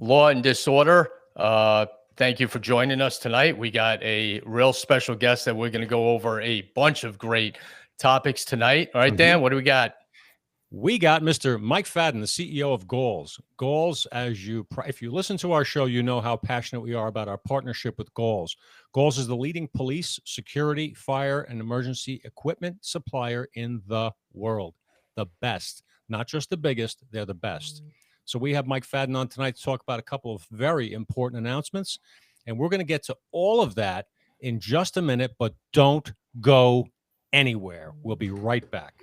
Law and Disorder. Thank you for joining us tonight. We got a real special guest that we're going to go over a bunch of great topics tonight. All right, Dan, what do we got? We got Mr. Mike Fadden, the CEO of GALLS. GALLS, if you listen to our show, you know how passionate we are about our partnership with GALLS. GALLS is the leading police, security, fire, and emergency equipment supplier in the world. The best, not just the biggest, they're the best. So we have Mike Fadden on tonight to talk about a couple of very important announcements, and we're going to get to all of that in just a minute, but don't go anywhere. We'll be right back.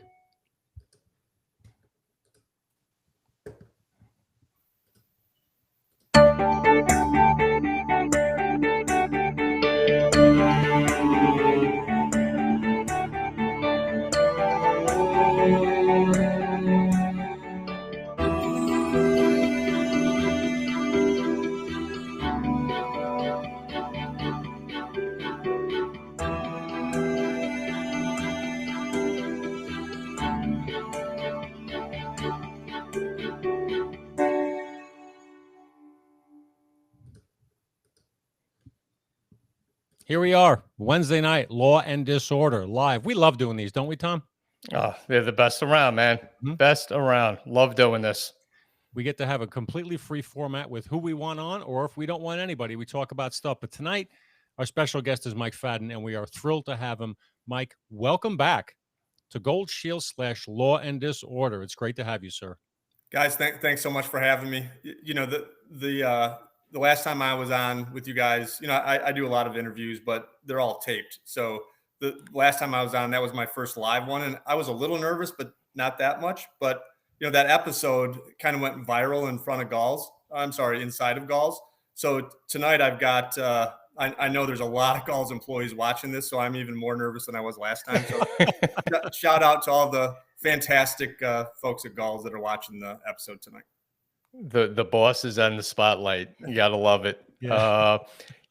Here we are, Wednesday night, Law and Disorder, live. We love doing these, don't we, Tom? Oh, they're the best around, man. Best around. Love doing this. We get to have a completely free format with who we want on, or if we don't want anybody, we talk about stuff. But tonight, our special guest is Mike Fadden, and we are thrilled to have him. Mike, welcome back to Gold Shield / Law and Disorder. It's great to have you, sir. Guys, thanks so much for having me. You know, the last time I was on with you guys, you know, I do a lot of interviews, but they're all taped. So the last time I was on, that was my first live one. And I was a little nervous, but not that much. But, you know, that episode kind of went viral in front of GALLS. I'm sorry, inside of GALLS. So tonight I've got, I know there's a lot of GALLS employees watching this, so I'm even more nervous than I was last time. So shout out to all the fantastic folks at GALLS that are watching the episode tonight. The boss is on the spotlight. You gotta love it. Yeah.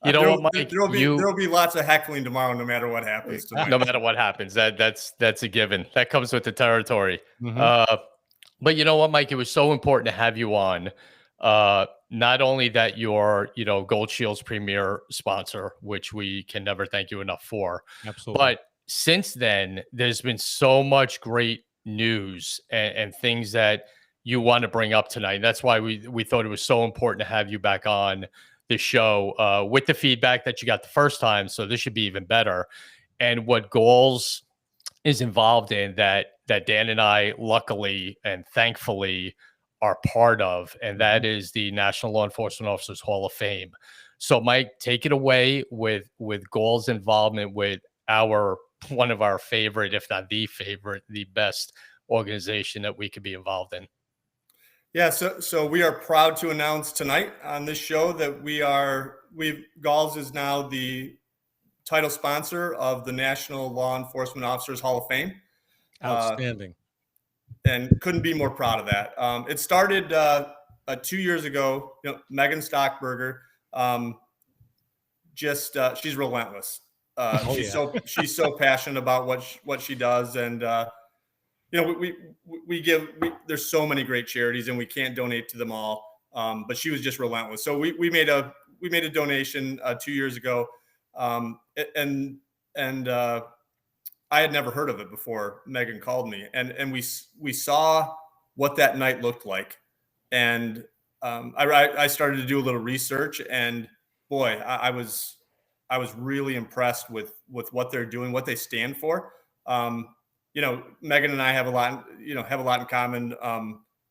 You know what, Mike? There'll be lots of heckling tomorrow, no matter what happens tonight. No matter what happens, that's a given. That comes with the territory. But you know what, Mike? It was so important to have you on. Not only that you're, Gold Shield's premier sponsor, which we can never thank you enough for. Absolutely. But since then, there's been so much great news and things that you want to bring up tonight. And that's why we thought it was so important to have you back on the show with the feedback that you got the first time. So this should be even better. And what GALLS is involved in that Dan and I, luckily and thankfully, are part of, and that is the National Law Enforcement Officers Hall of Fame. So Mike, take it away with GALLS' involvement with one of our favorite, if not the favorite, the best organization that we could be involved in. Yeah, so we are proud to announce tonight on this show that GALLS is now the title sponsor of the National Law Enforcement Officers Hall of Fame. Outstanding. And couldn't be more proud of that. It started 2 years ago. Megan Stockberger, she's relentless. She's so passionate about what she does, and there's so many great charities, and we can't donate to them all. But she was just relentless. So we made a donation 2 years ago, and I had never heard of it before Megan called me, and we saw what that night looked like, and I started to do a little research, and boy, I was really impressed with what they're doing, what they stand for. Megan and I have a lot in common.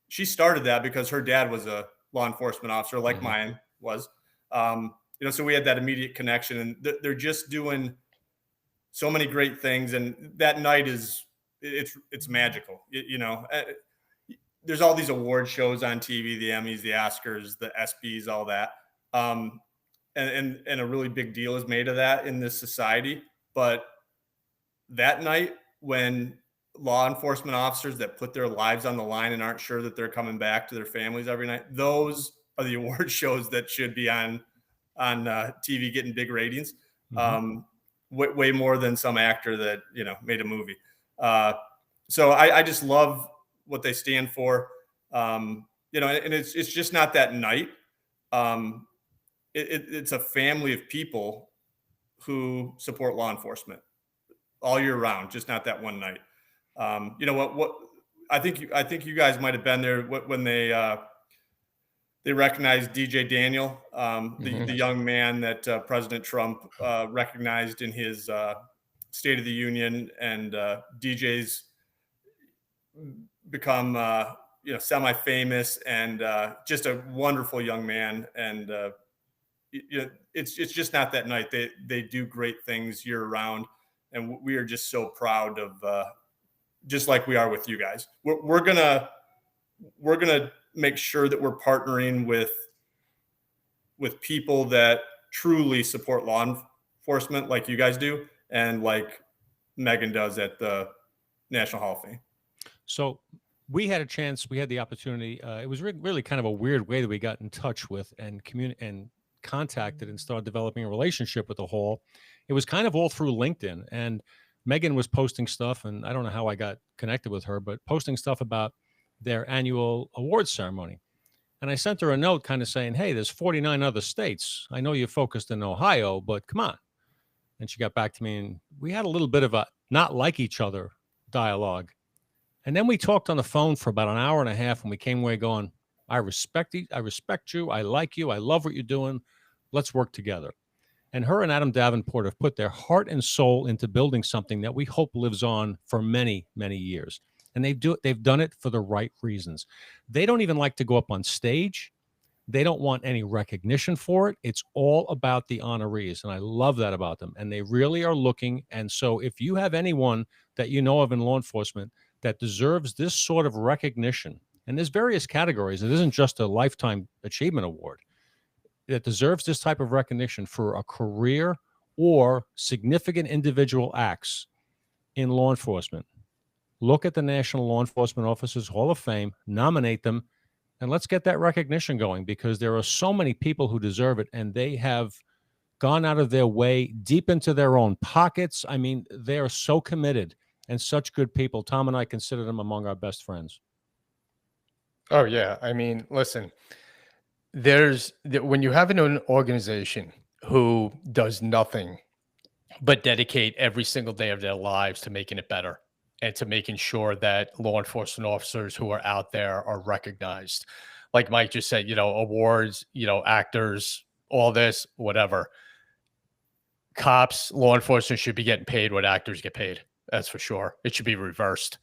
She started that because her dad was a law enforcement officer, like mine was. So we had that immediate connection, and they're just doing so many great things. And that night it's magical. There's all these award shows on TV, the Emmys, the Oscars, the ESPYs, all that. And a really big deal is made of that in this society. But that night, when law enforcement officers that put their lives on the line and aren't sure that they're coming back to their families every night, those are the award shows that should be on TV getting big ratings. Way more than some actor that made a movie. So I just love what they stand for. And it's just not that night. it's a family of people who support law enforcement all year round, just not that one night. You know what I think you guys might have been there when they recognized DJ Daniel, the young man that President Trump recognized in his State of the Union, and DJ's become semi-famous, and just a wonderful young man. And it's just not that night. They do great things year round, and we are just so proud of, just like we are with you guys. We're gonna make sure that we're partnering with people that truly support law enforcement, like you guys do, and like Megan does at the National Hall of Fame. So we had the opportunity. It was really kind of a weird way that we got in touch with and contacted and started developing a relationship with the Hall. It was kind of all through LinkedIn, and Megan was posting stuff, and I don't know how I got connected with her, but posting stuff about their annual awards ceremony. And I sent her a note kind of saying, hey, there's 49 other states. I know you're focused in Ohio, but come on. And she got back to me, and we had a little bit of a not like each other dialogue. And then we talked on the phone for about an hour and a half, and we came away going, I respect you. I like you. I love what you're doing. Let's work together. And her and Adam Davenport have put their heart and soul into building something that we hope lives on for many, many years. And they've done it for the right reasons. They don't even like to go up on stage. They don't want any recognition for it. It's all about the honorees. And I love that about them. And they really are looking. And so if you have anyone that you know of in law enforcement that deserves this sort of recognition, and there's various categories, it isn't just a lifetime achievement award, that deserves this type of recognition for a career or significant individual acts in law enforcement, look at the National Law Enforcement Officers Hall of Fame, nominate them, and let's get that recognition going, because there are so many people who deserve it, and they have gone out of their way deep into their own pockets. I mean, they are so committed and such good people. Tom and I consider them among our best friends. Oh, yeah. I mean, listen, when you have an organization who does nothing but dedicate every single day of their lives to making it better and to making sure that law enforcement officers who are out there are recognized. Like Mike just said, awards, actors, all this, whatever. Cops, law enforcement should be getting paid what actors get paid. That's for sure. It should be reversed.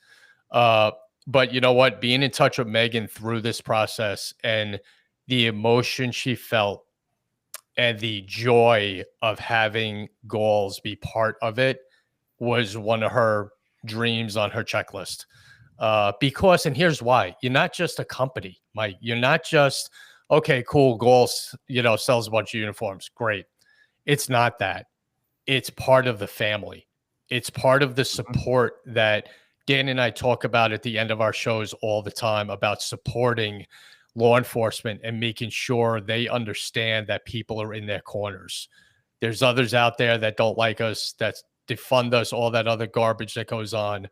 But you know what? Being in touch with Megan through this process, and the emotion she felt and the joy of having GALLS be part of it was one of her dreams on her checklist. Because, and here's why: you're not just a company, Mike. You're not just, okay, cool, GALLS, sells a bunch of uniforms. Great. It's not that. It's part of the family. It's part of the support that Dan and I talk about at the end of our shows all the time, about supporting law enforcement and making sure they understand that people are in their corners. There's others out there that don't like us, that defund us, all that other garbage that goes on.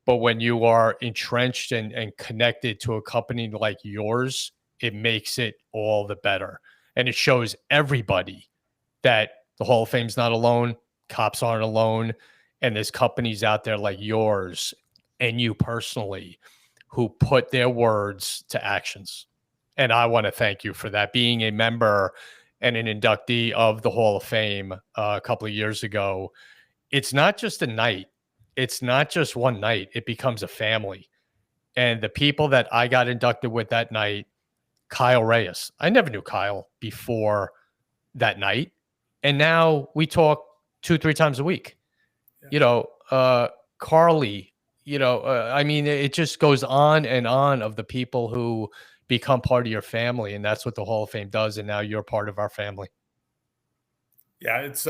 But when you are entrenched and connected to a company like yours, it makes it all the better. And it shows everybody that the Hall of Fame's not alone, cops aren't alone, and there's companies out there like yours and you personally who put their words to actions. And I want to thank you for that. Being a member and an inductee of the Hall of Fame a couple of years ago, it's not just a night. It's not just one night. It becomes a family. And the people that I got inducted with that night, Kyle Reyes, I never knew Kyle before that night. And now we talk 2-3 times a week. Yeah. Carly, I mean, it just goes on and on of the people who become part of your family. And that's what the Hall of Fame does. And now you're part of our family. Yeah, it's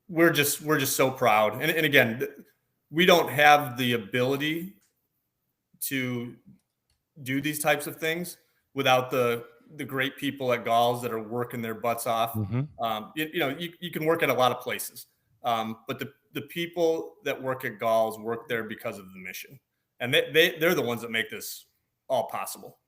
we're just so proud. And again, we don't have the ability to do these types of things without the great people at GALLS that are working their butts off. Mm-hmm. You can work at a lot of places, but the people that work at GALLS work there because of the mission, and they're the ones that make this all possible.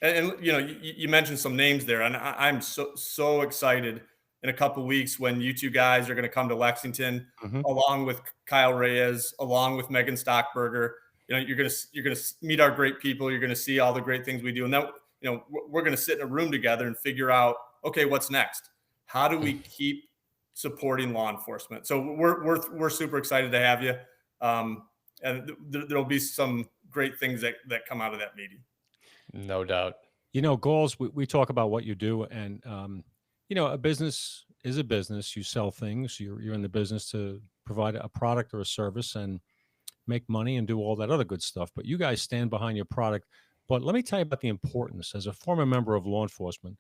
And you know, you mentioned some names there, and I'm so excited in a couple of weeks when you two guys are going to come to Lexington, Mhm. along with Kyle Reyes, along with Megan Stockberger. You know, you're gonna meet our great people. You're going to see all the great things we do, and then you know we're going to sit in a room together and figure out, okay, what's next? How do we keep supporting law enforcement? So we're super excited to have you, and there'll be some great things that come out of that meeting. No doubt. You know, goals, we talk about what you do, and you know, a business is a business. You sell things. You're in the business to provide a product or a service and make money and do all that other good stuff. But you guys stand behind your product. But let me tell you about the importance. As a former member of law enforcement,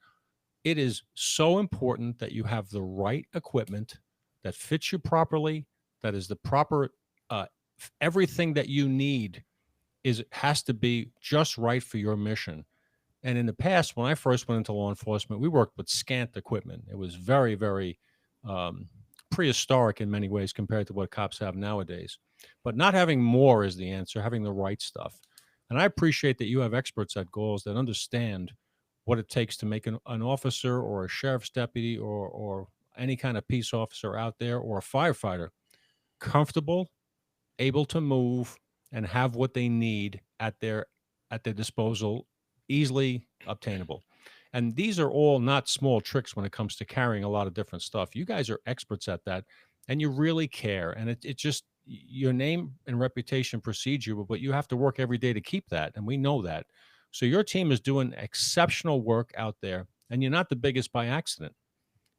it is so important that you have the right equipment that fits you properly, that is the proper everything that you need has to be just right for your mission. And in the past, when I first went into law enforcement, we worked with scant equipment. It was very, very um, prehistoric in many ways compared to what cops have nowadays. But not having more is the answer, having the right stuff. And I appreciate that you have experts at Goals that understand what it takes to make an officer or a sheriff's deputy or any kind of peace officer out there or a firefighter comfortable, able to move, and have what they need at their disposal, easily obtainable. And these are all not small tricks when it comes to carrying a lot of different stuff. You guys are experts at that, and you really care. And it just your name and reputation precedes you, but you have to work every day to keep that, and we know that. So your team is doing exceptional work out there, and you're not the biggest by accident.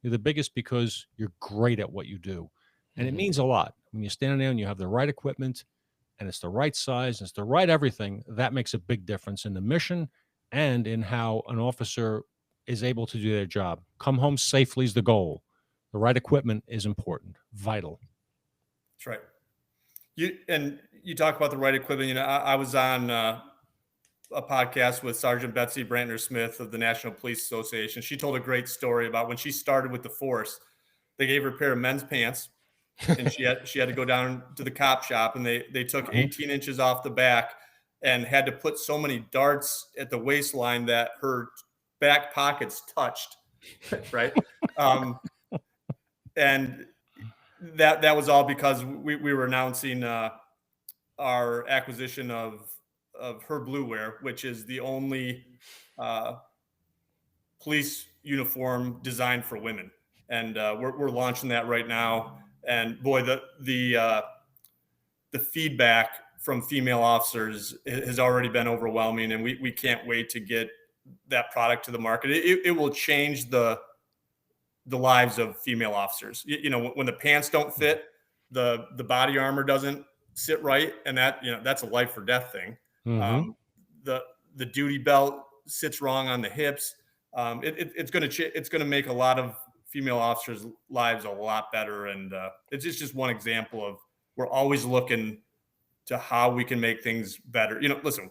You're the biggest because you're great at what you do. And it means a lot when you're standing there and you have the right equipment and it's the right size, and it's the right everything. That makes a big difference in the mission and in how an officer is able to do their job. Come home safely is the goal. The right equipment is important, vital. That's right. You talk about the right equipment. You know, I was on a podcast with Sergeant Betsy Brantner Smith of the National Police Association. She told a great story about when she started with the force. They gave her a pair of men's pants, and she had to go down to the cop shop, and they took 18 inches off the back and had to put so many darts at the waistline that her back pockets touched. Right. And that was all because we were announcing our acquisition of her Blue Wear, which is the only police uniform designed for women, and we're launching that right now. And boy, the feedback from female officers has already been overwhelming, and we can't wait to get that product to the market. It will change the lives of female officers. You know, when the pants don't fit, the body armor doesn't sit right, and that, you know, that's a life or death thing. Mm-hmm. The duty belt sits wrong on the hips. It's going to make a lot of female officers' lives a lot better, and it's just one example of we're always looking to how we can make things better. You know, listen,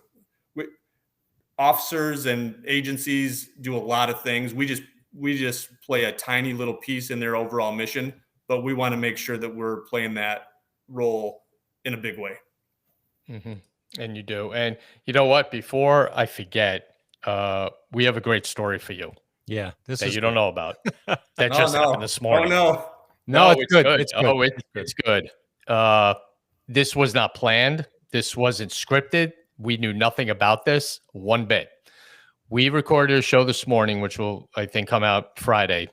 officers and agencies do a lot of things. We just play a tiny little piece in their overall mission, but we want to make sure that we're playing that role in a big way. Mm-hmm. And you do. And you know what? Before I forget, we have a great story for you. Yeah, this that is you don't know about. That No, just no. happened this morning. Oh, no, it's good. It's good. Oh, it's good. This was not planned. This wasn't scripted. We knew nothing about this one bit. We recorded a show this morning, which will, I think, come out Friday,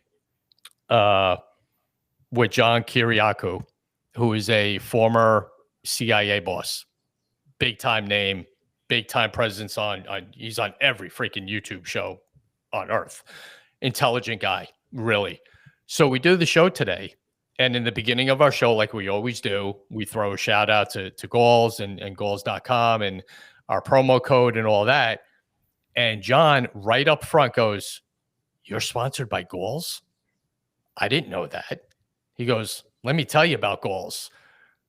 with John Kiriakou, who is a former CIA boss. Big time name, big time presence on he's on every freaking YouTube show on earth. Intelligent guy, really. So we do the show today. And in the beginning of our show, like we always do, we throw a shout out to GALLS and GALLS.com and our promo code and all that. And John, right up front, goes, "You're sponsored by GALLS? I didn't know that." He goes, "Let me tell you about GALLS."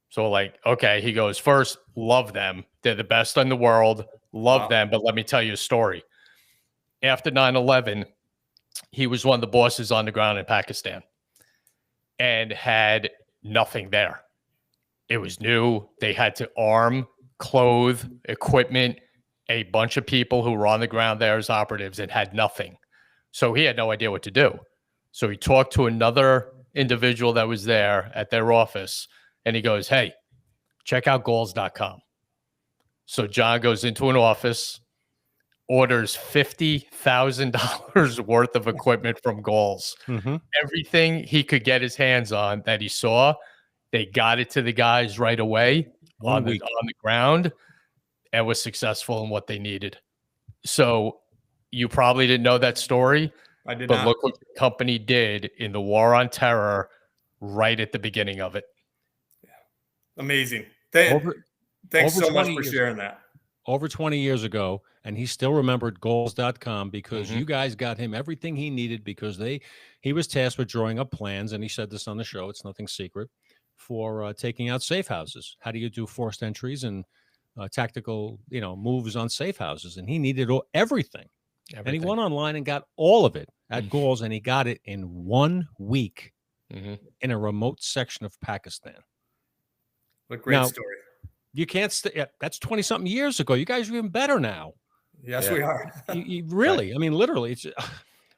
So, like, okay, he goes, "First, love them. They're the best in the world. Love them. But let me tell you a story. After 9/11, he was one of the bosses on the ground in Pakistan and had nothing there. It was new. They had to arm, clothe, equipment, a bunch of people who were on the ground there as operatives and had nothing. So he had no idea what to do. So he talked to another individual that was there at their office, and he goes, "Hey, check out galls.com." So John goes into an office, orders $50,000 worth of equipment from Galls. Mm-hmm. Everything he could get his hands on that he saw, they got it to the guys right away on the ground, and was successful in what they needed. So you probably didn't know that story. I did but not. Look what the company did in the war on terror right at the beginning of it. Amazing. Thanks so much for sharing that. Over 20 years ago, and he still remembered galls.com because you guys got him everything he needed, because he was tasked with drawing up plans, and he said this on the show, it's nothing secret, for taking out safe houses. How do you do forced entries and tactical, moves on safe houses? And he needed everything. And he went online and got all of it at Galls, and he got it in 1 week in a remote section of Pakistan. What a great story. You can't that's 20 something years ago. You guys are even better now. Yes, we are. You really, I mean, literally, it's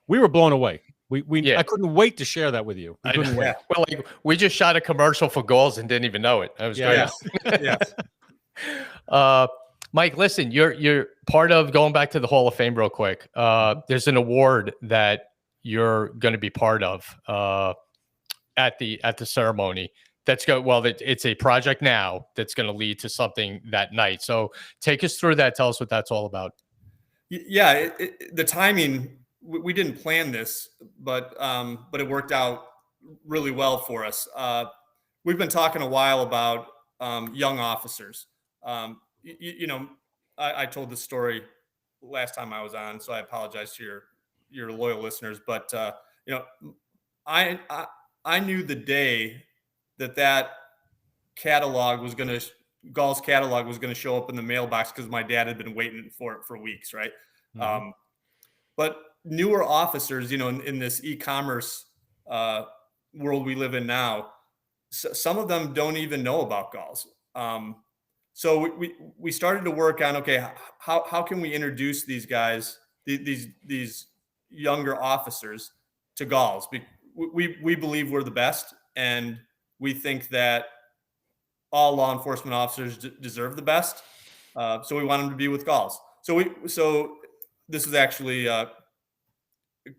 we were blown away. I couldn't wait to share that with you. We couldn't wait. Well, we just shot a commercial for Galls and didn't even know it. That was great. Yes. Mike, listen, you're part of, going back to the Hall of Fame real quick. There's an award that you're going to be part of at the ceremony. It's a project now that's going to lead to something that night. So take us through that. Tell us what that's all about. Yeah, the timing, we didn't plan this, but it worked out really well for us. We've been talking a while about young officers. I told this story last time I was on, so I apologize to your loyal listeners. But I knew the day that catalog was going to Galls catalog was going to show up in the mailbox, because my dad had been waiting for it for weeks, right? But newer officers, in this e-commerce world we live in now, some of them don't even know about Galls. So we started to work on, okay, how can we introduce these guys, these younger officers, to Galls? We believe we're the best, and we think that all law enforcement officers deserve the best. So we want them to be with Galls. So this is actually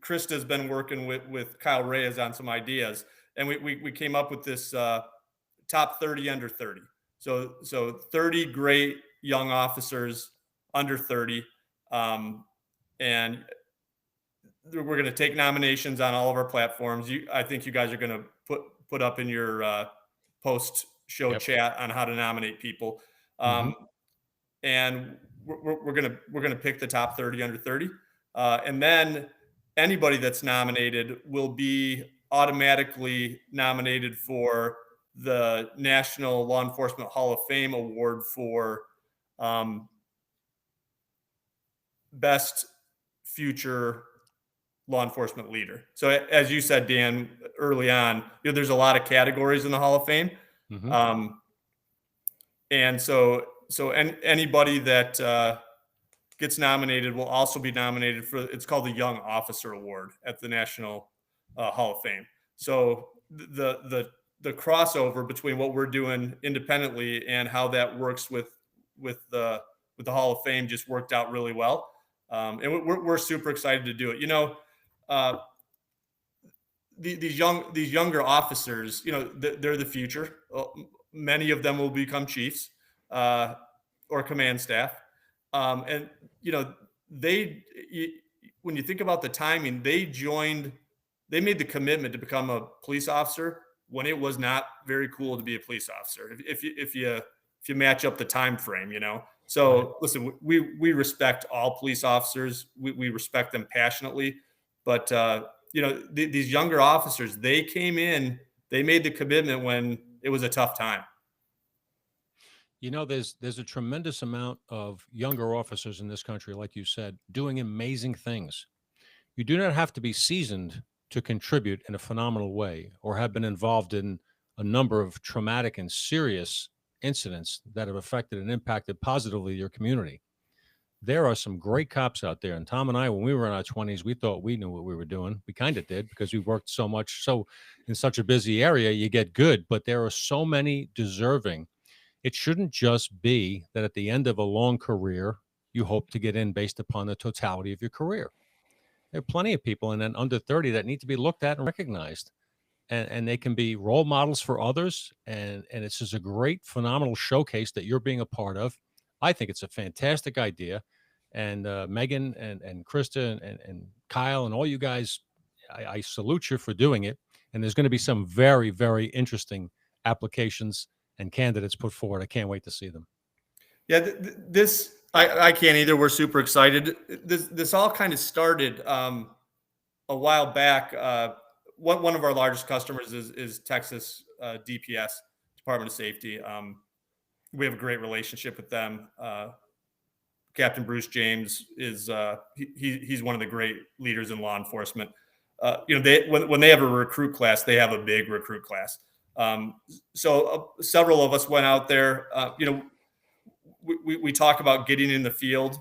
Krista's been working with Kyle Reyes on some ideas, and we came up with this top 30 under 30. So 30 great young officers under 30, and we're going to take nominations on all of our platforms. I think you guys are going to put up in your post-show chat on how to nominate people, and we're gonna pick the top 30 under 30, and then anybody that's nominated will be automatically nominated for the National Law Enforcement Hall of Fame Award for Best Future Law Enforcement Leader. So as you said, Dan, early on, there's a lot of categories in the Hall of Fame. And so anybody that gets nominated will also be nominated for, it's called the Young Officer Award at the National Hall of Fame. So the crossover between what we're doing independently and how that works with the Hall of Fame just worked out really well. And we're super excited to do it. These younger officers, they're the future. Many of them will become chiefs or command staff. And when you think about the timing, they made the commitment to become a police officer when it was not very cool to be a police officer. If you match up the time frame, So listen, we respect all police officers. We respect them passionately, but these younger officers, they came in, they made the commitment when it was a tough time. There's a tremendous amount of younger officers in this country, like you said, doing amazing things. You do not have to be seasoned to contribute in a phenomenal way or have been involved in a number of traumatic and serious incidents that have affected and impacted positively your community. There are some great cops out there. And Tom and I, when we were in our 20s, we thought we knew what we were doing. We kind of did because we worked so much. So in such a busy area, you get good. But there are so many deserving. It shouldn't just be that at the end of a long career, you hope to get in based upon the totality of your career. There are plenty of people and then under 30 that need to be looked at and recognized. And they can be role models for others. And it's just a great, phenomenal showcase that you're being a part of. I think it's a fantastic idea. And Megan and Krista and Kyle and all you guys, I salute you for doing it. And there's going to be some very, very interesting applications and candidates put forward. I can't wait to see them. Yeah, this I can't either. We're super excited. This all kind of started a while back. One of our largest customers is Texas DPS, Department of Safety. We have a great relationship with them. Captain Bruce James is he's one of the great leaders in law enforcement. When they have a recruit class, they have a big recruit class. So several of us went out there. We talk about getting in the field.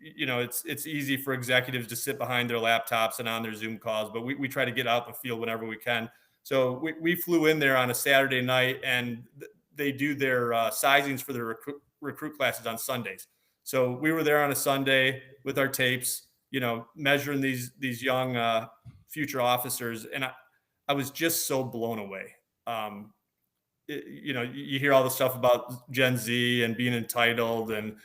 It's easy for executives to sit behind their laptops and on their Zoom calls, but we try to get out in the field whenever we can. So we flew in there on a Saturday night, and they do their sizings for their recruit classes on Sundays. So we were there on a Sunday with our tapes, measuring these young future officers, and I was just so blown away. You hear all the stuff about Gen Z and being entitled and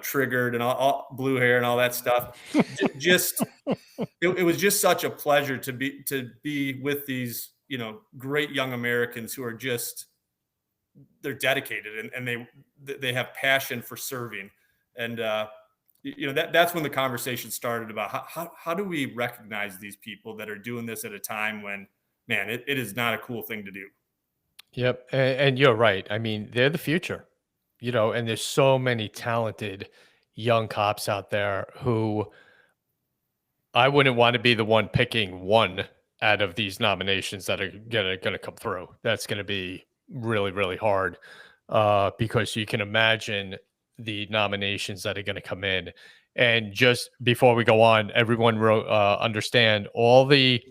triggered and all blue hair and all that stuff. It was just such a pleasure to be with these great young Americans who are they're dedicated and they have passion for serving. And that's when the conversation started about how do we recognize these people that are doing this at a time when, man, it is not a cool thing to do. Yep. And you're right. I mean, they're the future, and there's so many talented young cops out there who I wouldn't want to be the one picking one out of these nominations that are gonna come through. That's gonna be really, really hard because you can imagine the nominations that are gonna come in. And just before we go on, everyone understand all the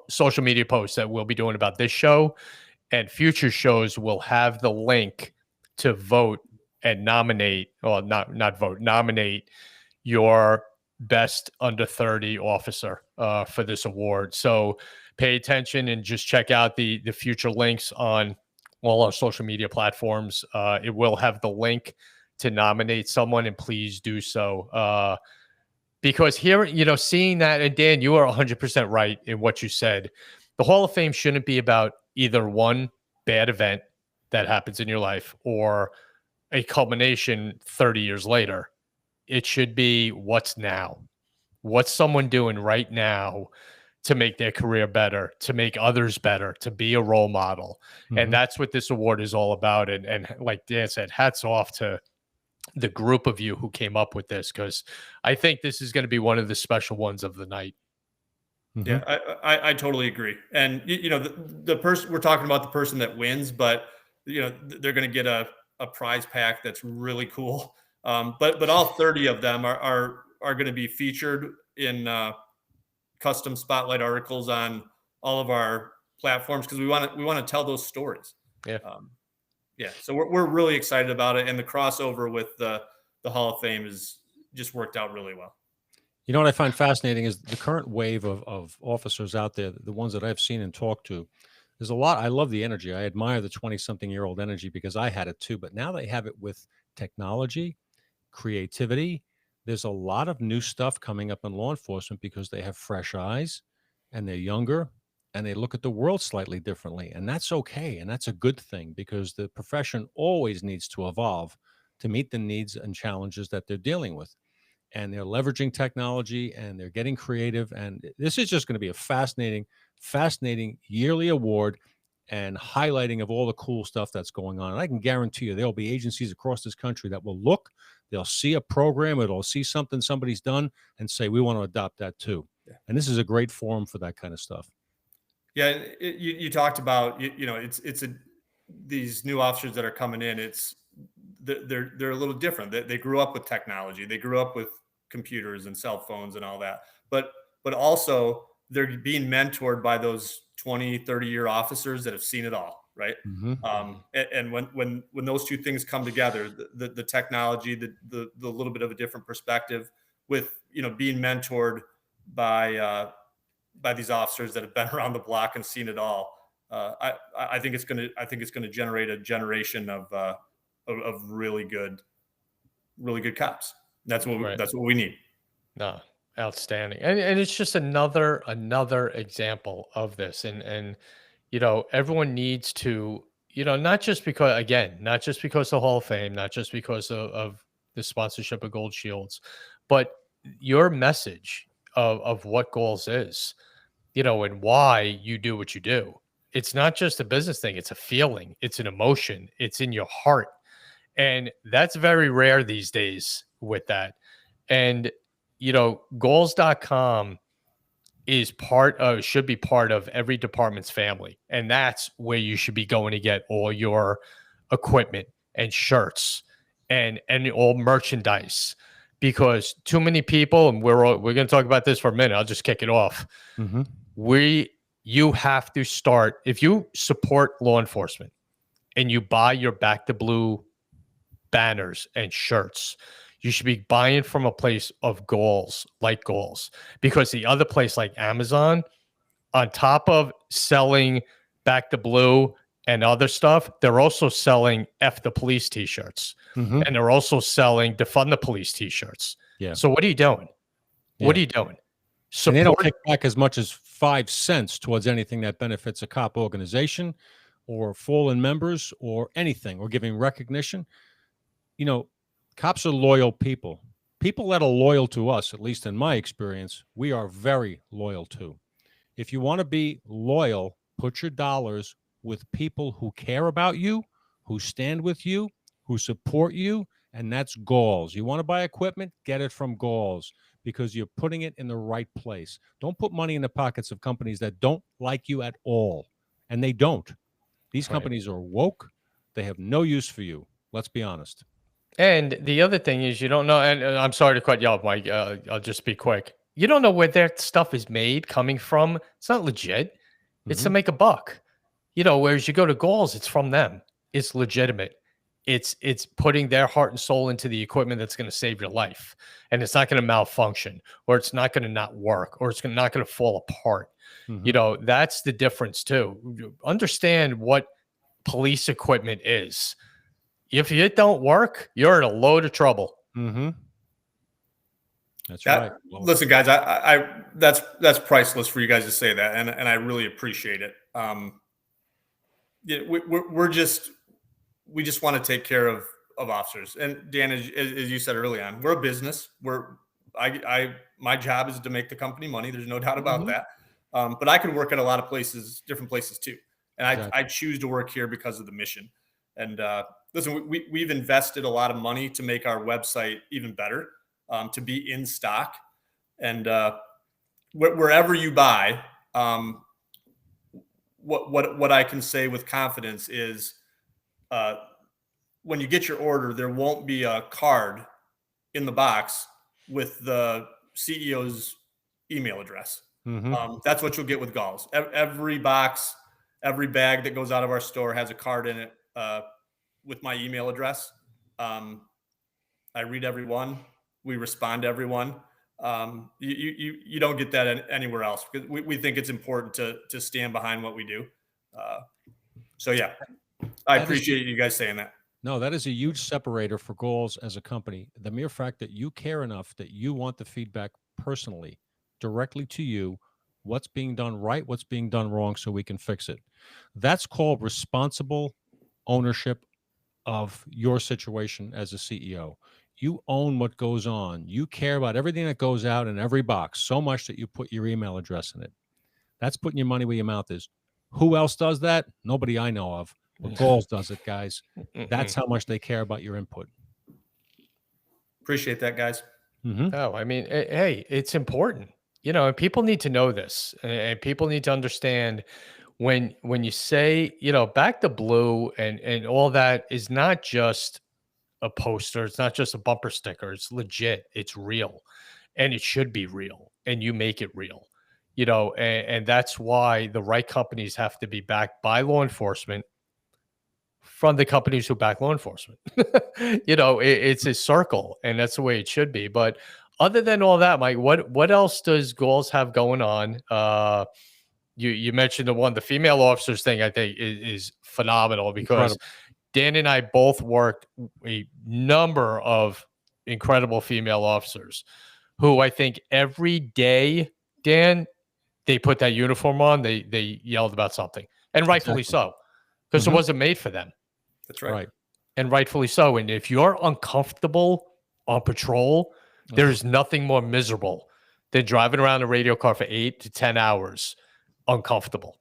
social media posts that we'll be doing about this show and future shows will have the link to vote and nominate, or not vote, nominate your best under 30 officer for this award. So pay attention and just check out the future links on all our social media platforms. It will have the link to nominate someone, and please do so. Because here, seeing that, and Dan, you are 100% right in what you said. The Hall of Fame shouldn't be about either one bad event that happens in your life or a culmination 30 years later. It should be what's now. What's someone doing right now to make their career better, to make others better, to be a role model. Mm-hmm. And that's what this award is all about. And like Dan said, hats off to the group of you who came up with this, because I think this is going to be one of the special ones of the night. Mm-hmm. Yeah, I totally agree. And the person we're talking about, the person that wins, but they're going to get a prize pack that's really cool. But all 30 of them are going to be featured in custom spotlight articles on all of our platforms, because we want to tell those stories. Yeah. So we're really excited about it, and the crossover with the Hall of Fame is just worked out really well. What I find fascinating is the current wave of officers out there, the ones that I've seen and talked to. There's a lot. I love the energy. I admire the 20-something-year-old energy because I had it too. But now they have it with technology, creativity. There's a lot of new stuff coming up in law enforcement because they have fresh eyes and they're younger and they look at the world slightly differently. And that's okay. And that's a good thing because the profession always needs to evolve to meet the needs and challenges that they're dealing with. And they're leveraging technology and they're getting creative. And this is just going to be a fascinating yearly award and highlighting of all the cool stuff that's going on. And I can guarantee you there'll be agencies across this country that will look, they'll see a program, it'll see something somebody's done and say, we want to adopt that too. Yeah. And this is a great forum for that kind of stuff. Yeah. You talked about, these new officers that are coming in. they're a little different. They grew up with technology. They grew up with computers and cell phones and all that. But also they're being mentored by those 20, 30-year officers that have seen it all, right? Mm-hmm. And when those two things come together, the technology, the little bit of a different perspective with, being mentored by these officers that have been around the block and seen it all. I think it's gonna generate a generation of really good cops. That's Right. what we need. No, outstanding. And it's just another example of this. And everyone needs to, not just because, again, not just because of the Hall of Fame, not just because of the sponsorship of Gold Shields, but your message of what Goals is, and why you do what you do. It's not just a business thing, it's a feeling, it's an emotion, it's in your heart. And that's very rare these days with that. And, goals.com should be part of every department's family. And that's where you should be going to get all your equipment and shirts and all merchandise, because too many people, and we're going to talk about this for a minute. I'll just kick it off. Mm-hmm. You have to start, if you support law enforcement and you buy your Back to Blue banners and shirts, you should be buying from a place of goals, like Goals, because the other place like Amazon, on top of selling Back to Blue and other stuff, they're also selling F the Police t-shirts. Mm-hmm. And they're also selling Defund the Police t-shirts. Yeah. So what are you doing? What are you doing? And they don't kick back as much as 5 cents towards anything that benefits a cop organization or fallen members or anything, or giving recognition. Cops are loyal people. People that are loyal to us, at least in my experience, we are very loyal to. If you want to be loyal, put your dollars with people who care about you, who stand with you, who support you, and that's Galls. You want to buy equipment, get it from Galls, because you're putting it in the right place. Don't put money in the pockets of companies that don't like you at all, and they don't. These companies are woke. They have no use for you. Let's be honest. And the other thing is, you don't know, and I'm sorry to cut you off, Mike. I'll just be quick. You don't know where their stuff is made, coming from. It's not legit. It's to make a buck. Whereas you go to Galls, it's from them. It's legitimate. It's putting their heart and soul into the equipment that's going to save your life. And it's not going to malfunction, or it's not going to not work, or it's not going to fall apart. That's the difference too. Understand what police equipment is. If it don't work, you're in a load of trouble. Mm-hmm. That's right. Well, listen, guys, I that's priceless for you guys to say that, and I really appreciate it. We just want to take care of officers. And Dan, as you said early on, we're a business. My job is to make the company money. There's no doubt about that. But I could work at a lot of places, different places too. And I choose to work here because of the mission. And listen, we've invested a lot of money to make our website even better, to be in stock. And wherever you buy, what I can say with confidence is, when you get your order, there won't be a card in the box with the CEO's email address. That's what you'll get with Galls. Every box, every bag that goes out of our store has a card in it with my email address. I read every one. We respond to everyone. You don't get that anywhere else, because we think it's important to stand behind what we do. So yeah, I appreciate you guys saying that. No, that is a huge separator for Galls as a company. The mere fact that you care enough that you want the feedback personally, directly to you, what's being done right, what's being done wrong, so we can fix it. That's called responsible ownership of your situation as a CEO. You own what goes on. You care about everything that goes out in every box so much that you put your email address in it. That's putting your money where your mouth is. Who else does that? Nobody I know of. But Galls does it, guys. That's how much they care about your input. Appreciate that, guys. Oh, I mean, hey, it's important. People need to know this, and people need to understand when you say, Back to Blue and all that is not just a poster. It's not just a bumper sticker. It's legit. It's real, and it should be real. And you make it real, and that's why the right companies have to be backed by law enforcement from the companies who back law enforcement. It's a circle, and that's the way it should be. But other than all that, Mike, what else does GALLS have going on? You mentioned the female officers thing. I think is phenomenal because Incredible. Dan and I both worked a number of incredible female officers who I think every day, Dan, they put that uniform on, they yelled about something, and rightfully Exactly. so, because Mhm. it wasn't made for them. That's right. Right. And rightfully so. And if you're uncomfortable on patrol, there's nothing more miserable than driving around a radio car for 8 to 10 hours uncomfortable.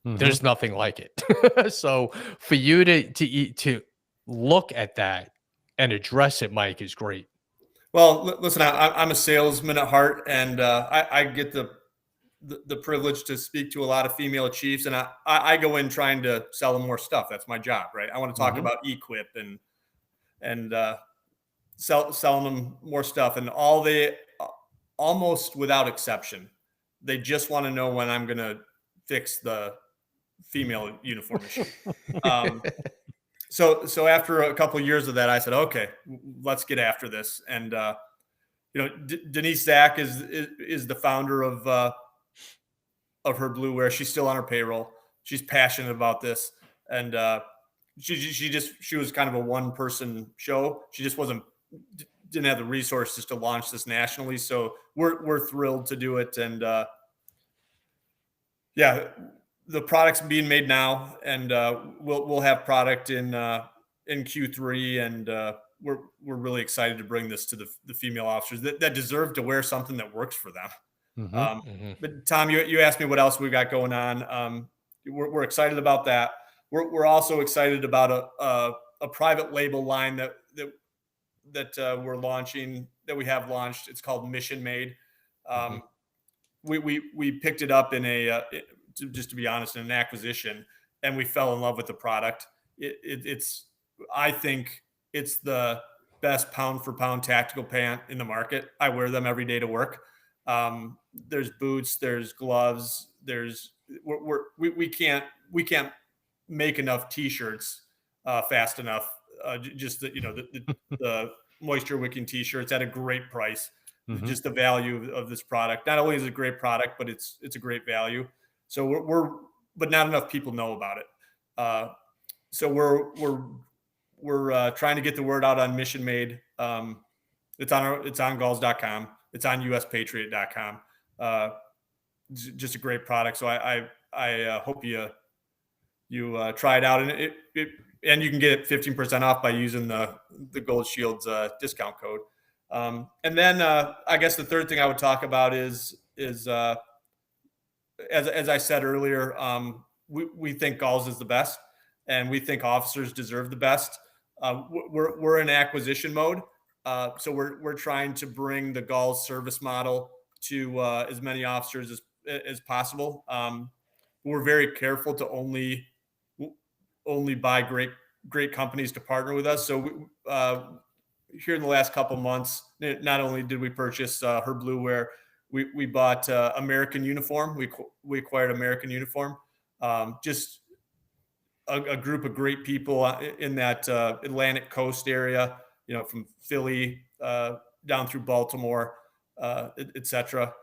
Mhm. There's nothing like it. So for you to look at that and address it, Mike, is great. Well, listen, I'm a salesman at heart, and I get the privilege to speak to a lot of female chiefs, and I go in trying to sell them more stuff. That's my job, right? I want to talk Mhm. about equip and selling them more stuff, and almost without exception, they just want to know when I'm going to fix the female uniform issue. So after a couple of years of that, I said, okay, let's get after this. And Denise Zach is the founder of her Blue Wear. She's still on her payroll. She's passionate about this, and she was kind of a one person show. She just didn't have the resources to launch this nationally. So we're thrilled to do it, and yeah, the product's being made now, and we'll have product in Q3, and we're really excited to bring this to the female officers that deserve to wear something that works for them. Mhm. But Tom, you asked me what else we got going on. We're excited about that. We're also excited about a private label line that we're launching, that we have launched. It's called Mission Made. We picked it up in just to be honest, in an acquisition, and we fell in love with the product. I think it's the best pound for pound tactical pant in the market. I wear them every day to work. There's boots, there's gloves, we can't make enough t-shirts fast enough. Just the moisture wicking t-shirts at a great price. Mhm. Just the value of this product. Not only is it a great product, but it's a great value. So but not enough people know about it. So we're trying to get the word out on Mission Made. It's on galls.com. It's on uspatriot.com. Just a great product. So I hope you try it out, and and you can get it 15% off by using the Gold Shields discount code. And then I guess the third thing I would talk about is as I said earlier, we think GALLS is the best, and we think officers deserve the best. We're in acquisition mode, so we're trying to bring the GALLS service model to as many officers as possible. We're very careful to only buy great companies to partner with us. So here in the last couple months, not only did we purchase her Blue Wear, we bought American Uniform. We acquired American Uniform. Just a group of great people in that Atlantic coast area, from Philly down through Baltimore, etc.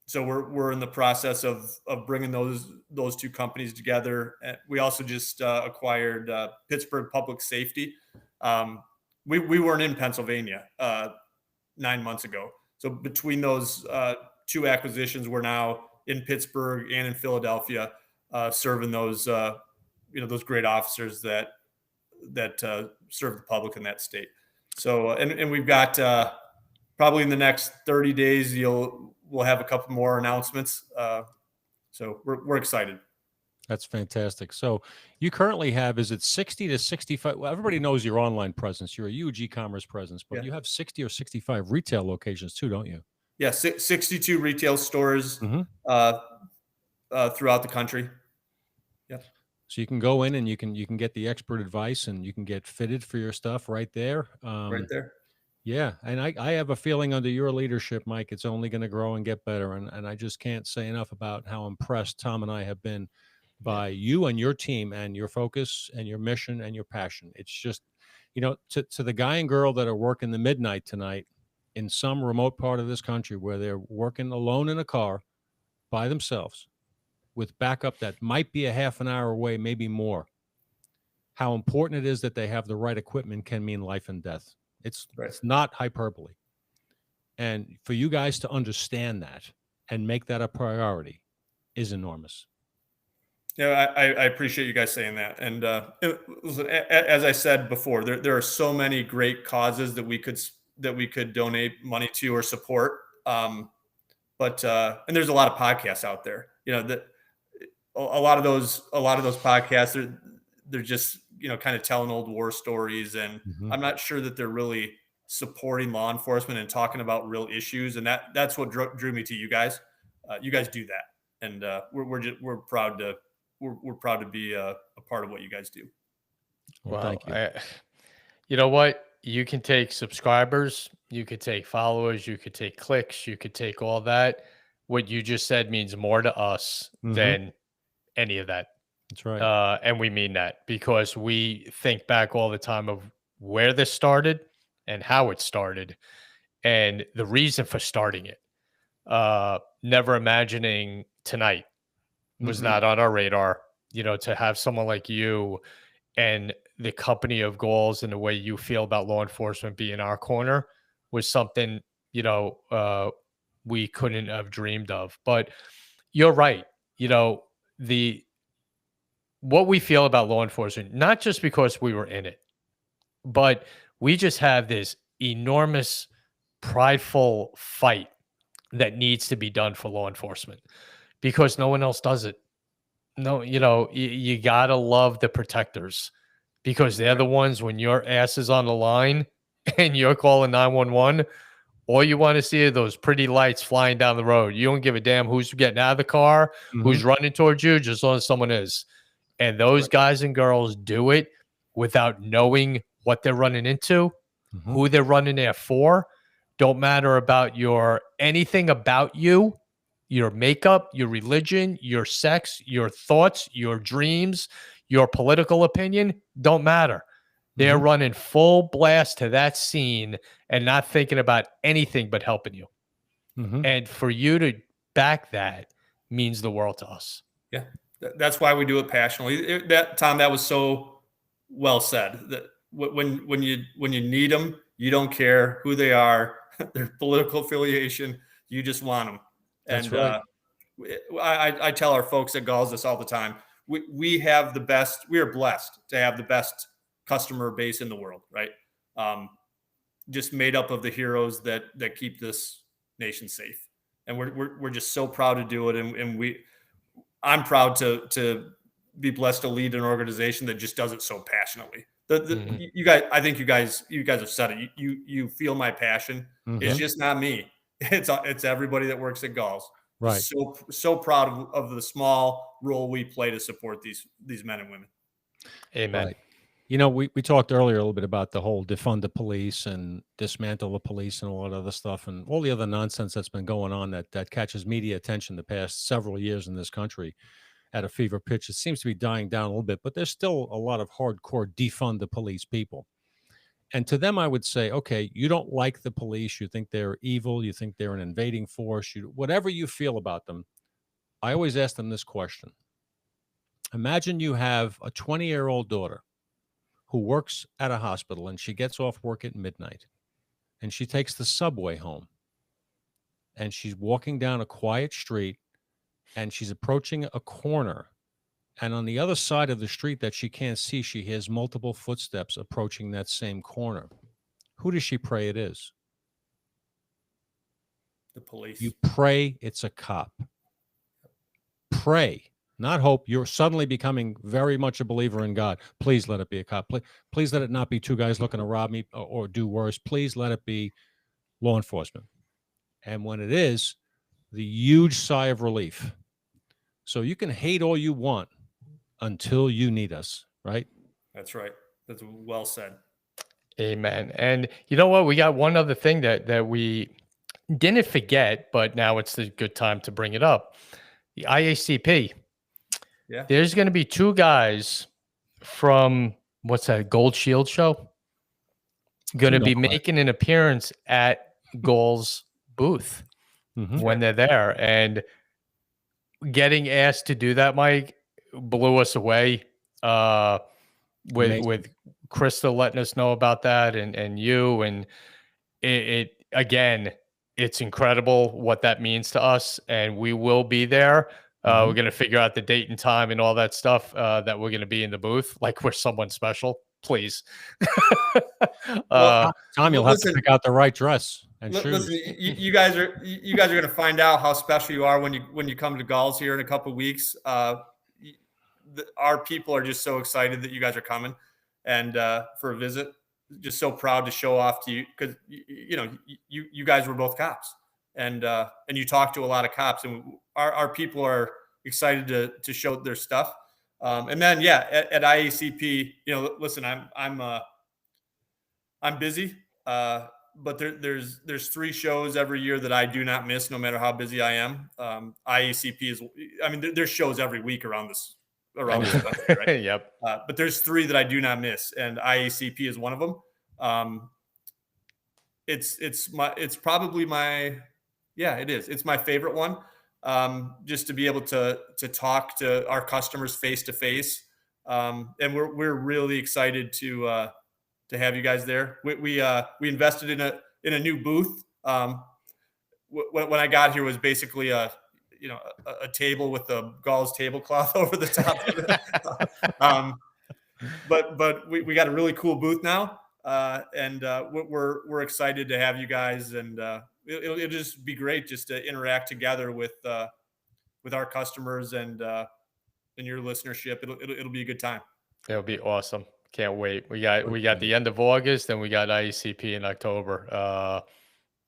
So we're in the process of bringing those two companies together. We also just acquired Pittsburgh Public Safety. We weren't in Pennsylvania 9 months ago. So between those two acquisitions, we're now in Pittsburgh and in Philadelphia, serving those those great officers that serve the public in that state. So and we've got probably in the next 30 days we'll have a couple more announcements. So we're excited. That's fantastic. So you currently have, is it 60 to 65? Well, everybody knows your online presence. You're a huge e-commerce presence, but Yeah. you have 60 or 65 retail locations too, don't you? Yeah, 62 retail stores Mhm. throughout the country. Yeah. So you can go in and you can get the expert advice, and you can get fitted for your stuff right there. Right there. Yeah, and I have a feeling under your leadership, Mike, it's only going to grow and get better. And I just can't say enough about how impressed Tom and I have been by you and your team and your focus and your mission and your passion. It's just, to the guy and girl that are working the midnight tonight in some remote part of this country where they're working alone in a car by themselves with backup that might be a half an hour away, maybe more. How important it is that they have the right equipment can mean life and death. It's not hyperbole. And for you guys to understand that and make that a priority is enormous. Yeah, I appreciate you guys saying that. And as I said before, there are so many great causes that we could donate money to or support. But and there's a lot of podcasts out there. That a lot of those podcasts they're just kind of telling old war stories, and I'm not sure that they're really supporting law enforcement and talking about real issues. And that's what drew me to you guys. You guys do that, and we're proud to be a part of what you guys do. Well, thank you. You know what? You can take subscribers, you could take followers, you could take clicks, you could take all that. What you just said means more to us than any of that. That's right. And we mean that because we think back all the time of where this started and how it started and the reason for starting it. Never imagining tonight was not on our radar, to have someone like you and the company of GALLS and the way you feel about law enforcement be in our corner was something, we couldn't have dreamed of. But you're right. What we feel about law enforcement, not just because we were in it, but we just have this enormous, prideful fight that needs to be done for law enforcement because no one else does it. No, you gotta love the protectors because they're the ones when your ass is on the line and you're calling 911, all you want to see are those pretty lights flying down the road. You don't give a damn who's getting out of the car, who's running towards you, just as long as someone is. And those guys and girls do it without knowing what they're running into, who they're running there for. Don't matter about anything about you, your makeup, your religion, your sex, your thoughts, your dreams, your political opinion, don't matter. They're running full blast to that scene and not thinking about anything but helping you. And for you to back that means the world to us. Yeah, that's why we do it passionately. Tom, that was so well said. That when you need them, you don't care who they are, their political affiliation. You just want them. That's right. I tell our folks at GALLS this all the time. We have the best. We are blessed to have the best customer base in the world, right? Just made up of the heroes that keep this nation safe, and we're just so proud to do it. And I'm proud to be blessed to lead an organization that just does it so passionately. You guys, I think you guys have said it. You feel my passion. It's just not me. It's everybody that works at GALLS. Right. So proud of the small role we play to support these men and women. Amen. Right. We talked earlier a little bit about the whole defund the police and dismantle the police and all that other stuff and all the other nonsense that's been going on that catches media attention the past several years in this country at a fever pitch. It seems to be dying down a little bit, but there's still a lot of hardcore defund the police people. And to them, I would say, okay, you don't like the police. You think they're evil. You think they're an invading force. Whatever you feel about them, I always ask them this question. Imagine you have a 20-year-old daughter who works at a hospital and she gets off work at midnight and she takes the subway home and she's walking down a quiet street and she's approaching a corner. And on the other side of the street that she can't see, she hears multiple footsteps approaching that same corner. Who does she pray it is? The police. You pray it's a cop. Pray, not hope. You're suddenly becoming very much a believer in God. Please let it be a cop. Please let it not be two guys looking to rob me or do worse. Please let it be law enforcement. And when it is, the huge sigh of relief. So you can hate all you want, until you need us, right? That's right. That's well said. Amen. And you know what? We got one other thing that we didn't forget, but now it's the good time to bring it up. The IACP. Yeah. There's going to be two guys from what's that, Gold Shield show, going to be making an appearance at GALLS booth when they're there, and getting asked to do that, Mike, blew us away. With Krista letting us know about that, and you, and it again, it's incredible what that means to us, and we will be there. We're going to figure out the date and time and all that stuff, that we're going to be in the booth like we're someone special. Please. Well, Tom, you'll have to pick out the right dress and shoes. Listen, you guys are going to find out how special you are when you come to GALLS here in a couple of weeks. Our people are just so excited that you guys are coming and for a visit. Just so proud to show off to you, because you guys were both cops, and you talk to a lot of cops, and our people are excited to show their stuff. And then at IACP, listen, I'm busy, but there's 3 shows every year that I do not miss, no matter how busy I am. IACP is, there's shows every week around this country, right? Yep. But there's 3 that I do not miss, and IACP is one of them. It's probably my favorite one. Just to be able to talk to our customers face to face, and we're really excited to have you guys there. We invested in a new booth. When I got here, was basically a table with a GALLS tablecloth over the top of it. But we got a really cool booth now, and we're excited to have you guys, and it'll just be great just to interact together with our customers and your listenership. It'll be a good time. It'll be awesome. Can't wait. We got the end of August, and we got IACP in October.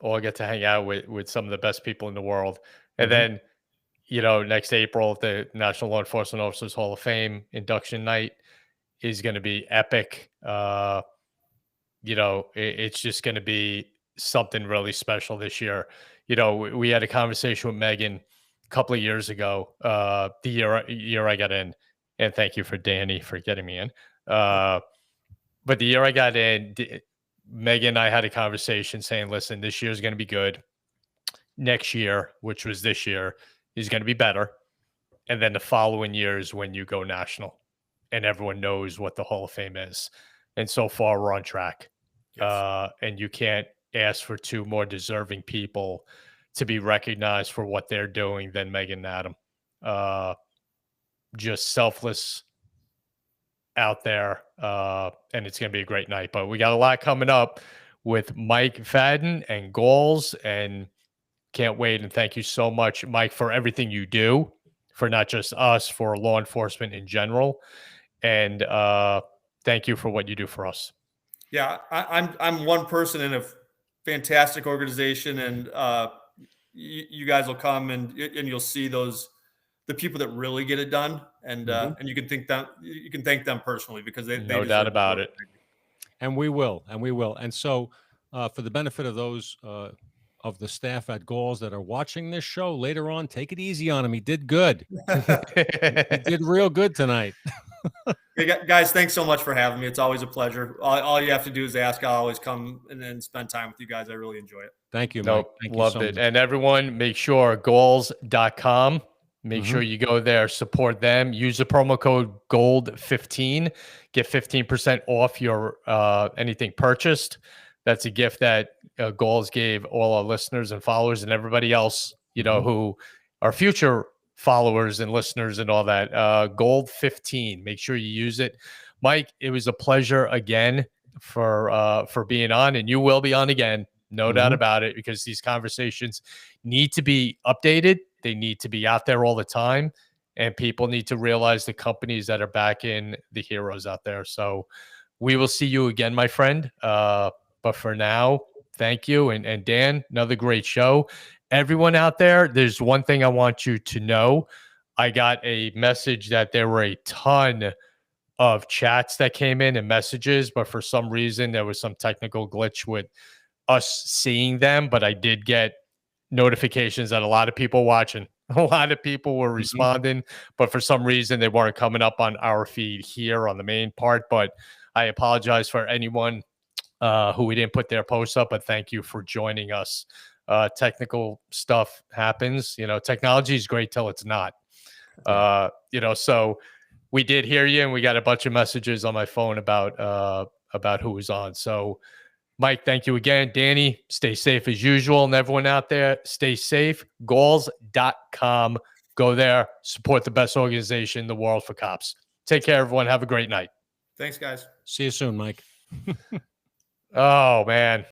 I'll get to hang out with some of the best people in the world, and then next April, the National Law Enforcement Officers Hall of Fame induction night is going to be epic. It's just going to be something really special this year. We had a conversation with Megan a couple of years ago, the year I got in, and thank you for Danny for getting me in. But the year I got in, Megan and I had a conversation saying, listen, this year is going to be good. Next year, which was this year, is going to be better. And then the following year is when you go national and everyone knows what the Hall of Fame is. And so far, we're on track. Yes. And you can't ask for 2 more deserving people to be recognized for what they're doing than Megan and Adam. Just selfless out there. And it's going to be a great night. But we got a lot coming up with Mike Fadden and GALLS, and can't wait. And thank you so much, Mike, for everything you do, for not just us, for law enforcement in general. And thank you for what you do for us. Yeah, I'm one person in a fantastic organization, and you guys will come and you'll see the people that really get it done, and you can thank them personally, because they no doubt about it. And we will. And so, for the benefit of those of the staff at GALLS that are watching this show later on, take it easy on him. He did good. He did real good tonight. Hey, guys, thanks so much for having me. It's always a pleasure. All you have to do is ask. I'll always come and spend time with you guys. I really enjoy it. Thank you, Mike. Loved it. And everyone, make sure galls.com. Make sure you go there, support them. Use the promo code GOLD15. Get 15% off your anything purchased. That's a gift that GALLS gave all our listeners and followers and everybody else, who are future followers and listeners and all that. GOLD15. Make sure you use it. Mike, it was a pleasure again for being on, and you will be on again. No doubt about it, because these conversations need to be updated. They need to be out there all the time, and people need to realize the companies that are backing the heroes out there. So we will see you again, my friend. But for now, thank you. And Dan, another great show. Everyone out there, there's one thing I want you to know. I got a message that there were a ton of chats that came in and messages, but for some reason there was some technical glitch with us seeing them. But I did get notifications that a lot of people watching, a lot of people were responding, but for some reason they weren't coming up on our feed here on the main part. But I apologize for anyone who we didn't put their posts up, but thank you for joining us. Technical stuff happens. Technology is great till it's not. So we did hear you, and we got a bunch of messages on my phone about who was on. So Mike, thank you again. Danny, stay safe as usual. And everyone out there, stay safe. GALLS.com. Go there. Support the best organization in the world for cops. Take care, everyone. Have a great night. Thanks, guys. See you soon, Mike. Oh, man.